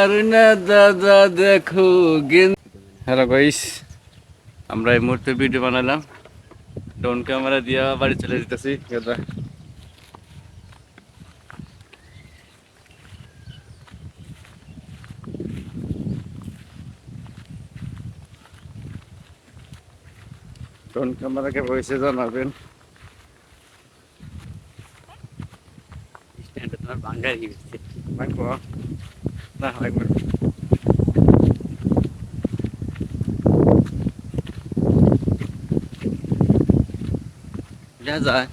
আমার না দাদা দেখো গেন। হ্যালো গাইস, আমরা এই মুহূর্তে ভিডিও বানালাম, ড্রোন ক্যামেরা দিয়ে বাড়ি চলে যেতেছি। ড্রোন ক্যামেরাকে ভয়েসে জানাবেন। স্ট্যান্ড তোমার ভাঙ্গাই গেছে। লাগবো না, লাগবে যা যায়।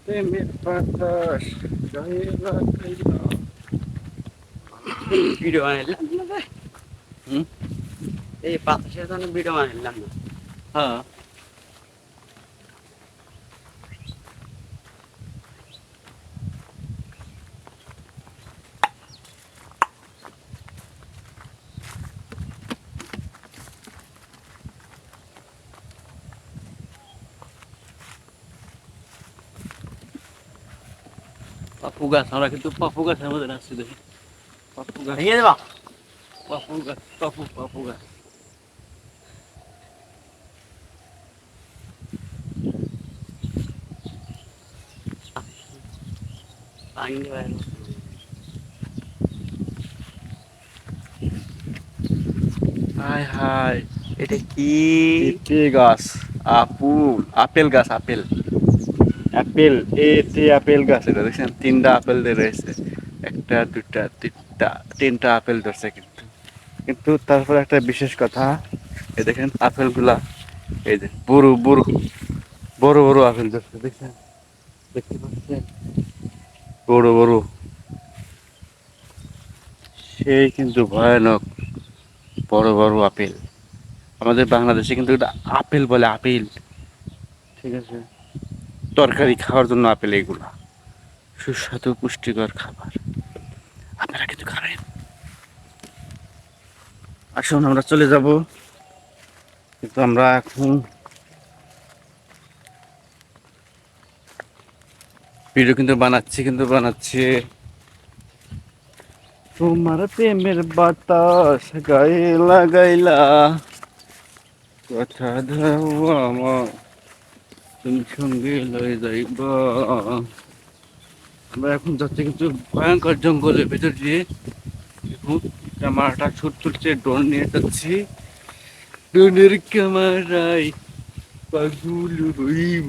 প্রেমের বাতাস গায়ে লাগাইলা। ভিডিও বানাইলাম না ভাই, হুম, এই বাতাসের জন্য ভিডিও বানাইলাম না। হ্যাঁ পাপু গাছ, আমরা কিন্তু পাপু গাছের মধ্যে নাচছি দেখি। পাপু গাছ, ভেঙে দেবা। পাপু গাছ, পাপু পাপু গাছ। ভাঙে ভাই। হায় হায়, এটা কি? পেঁপে গাছ, আপেল গাছ, আপেল আপেল এতে আপেল গাছ। এটা দেখছেন, তিনটা আপেল দিয়ে রয়েছে, একটা দুটা তিনটা, তিনটা আপেল ধরছে। কিন্তু কিন্তু তারপর একটা বিশেষ কথা, এই দেখেন আপেল গুলা, এই যে বড় বড় বড় বড় আপেল ধরছে, দেখছেন, দেখতে পাচ্ছেন, বড় বড়, সেই কিন্তু ভয়ানক বড় বড় আপেল। আমাদের বাংলাদেশে কিন্তু এটা আপেল বলে, আপেল, ঠিক আছে, তরকারি খাওয়ার জন্য আপেল। এগুলা সুস্বাদু পুষ্টিকর খাবার, আপনারা কিন্তু খাবেন। আসুন আমরা চলে যাব, কিন্তু আমরা এখন ভিডিও কিন্তু বানাচ্ছি। তোমার প্রেমের বাতাস গায়ে লাগাইলা, কথা দাও আমার তুমি সঙ্গে লয়ে যাইবা। আমরা এখন যাচ্ছি কিন্তু ভয়ঙ্কর জঙ্গলের ভেতর দিয়ে। এখন ক্যামেরাটা শুট তুলছে, ড্রোন নিয়ে যাচ্ছি, ড্রোনের ক্যামেরায় পাগল হইব।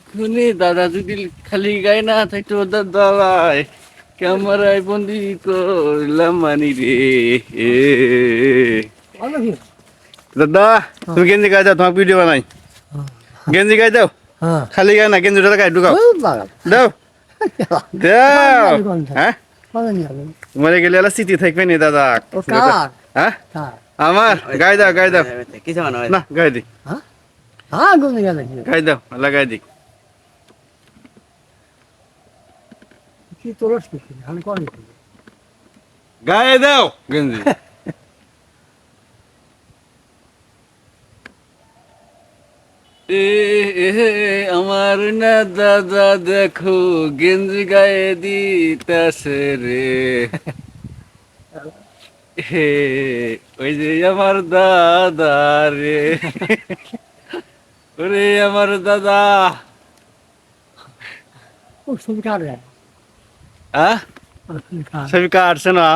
খুনে দাদা যদি খালি গায় না থাকতো, দাদায় ক্যামেরায় বন্দি করলাম মানি রে। এ দাদা, তুমি গেঞ্জি গায়ে দাও, তোমাকে ভিডিও বানাই। গেঞ্জি গায়ে দাও, খালি গায়ে না, গেঞ্জিটা গায়ে ঢুকাও, দাও দাও। হ্যাঁ, মরে গেলে এলা স্মৃতি থাকবে নি দাদা। হ্যাঁ, আমার গায়ে দাও, গায়ে দাও, কিছু মানে না গায়ে দি, গায়ে দাও, লাগাই দি। গায়ে দাও গেঞ্জি। এ আমার না দাদা দেখো গেঞ্জি গায়ে দিতেছে রে। হে, ওই যে আমার দাদা রে, ওরে আমার দাদা। হ্যাঁ, ছবি কাটছে না?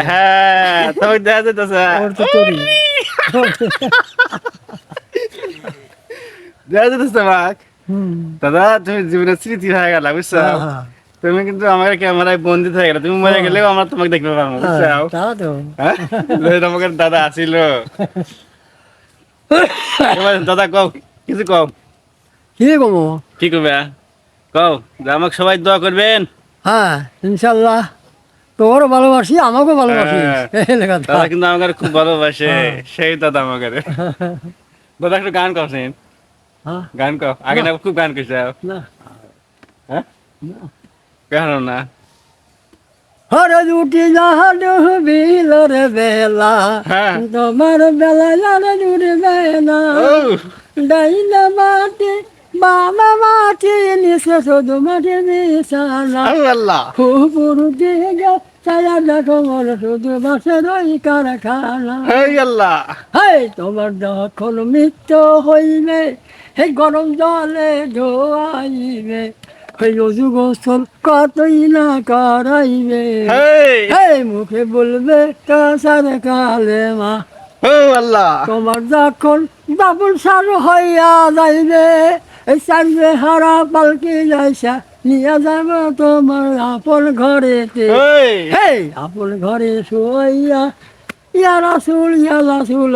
হ্যাঁ, তোমাকে দেখা যেতেছে, দেখা যেতেছে আমাক। দাদা, তুমি জীবনের স্মৃতি হয়ে গেল, বুঝছো? তুমি কিন্তু আমার ক্যামেরায় বন্দি হয়ে গেল, তুমি মরে গেলেও আমরা তোমাকে দেখতে পাবো, বুঝছো? হ্যাঁ, আমাকে দাদা আসিল। এবার দাদা কও, কিছু কও, কি করবে কও, যে আমাকে সবাই দোয়া করবেন। হ্যাঁ, ইনশাল্লাহ, তোরও ভালোবাসি, আমাকেও ভালোবাসি। দাদা কিন্তু আমাকে খুব ভালোবাসে, সেই দাদা আমাকে। দাদা একটু গান করছেন, গান কও, আগে না খুব গান করছে। হ্যাঁ, কেন না? হরে দুটি জাহাজ বিলর বেলা হ্যাঁ। তোমার বেলায় আরে জুড়বে না ও ডাইনে মাটি বামে মাটি নিচে শুধু মাটি বিছানা আল্লাহ উপর দিকে ছায়া দেখো মন শুধু বাসের ওই কারখানা এই আল্লাহ হেই তোমার যখন মৃত্যু হইবে হে গরম জলে ধোয়াইবে ওই অজু গোসল কতই না করাইবে হেই হেই মুখে বলবে কাসার কালে মা ও আল্লাহ তোমার যখন বাবুল সার হইয়া যাইবে এই সারবে হারা পালকি যাইসা নিয়ে যাবে তোমার আপন ঘরেতে এই হেই আপন ঘরে শুইয়া ইয়া রাসূল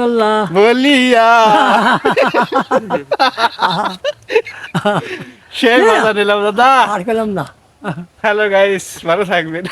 আল্লাহ বলিয়া সেই মজা নিলাম দাদা আর গেলাম না হ্যালো গাইস ভালো থাকবেন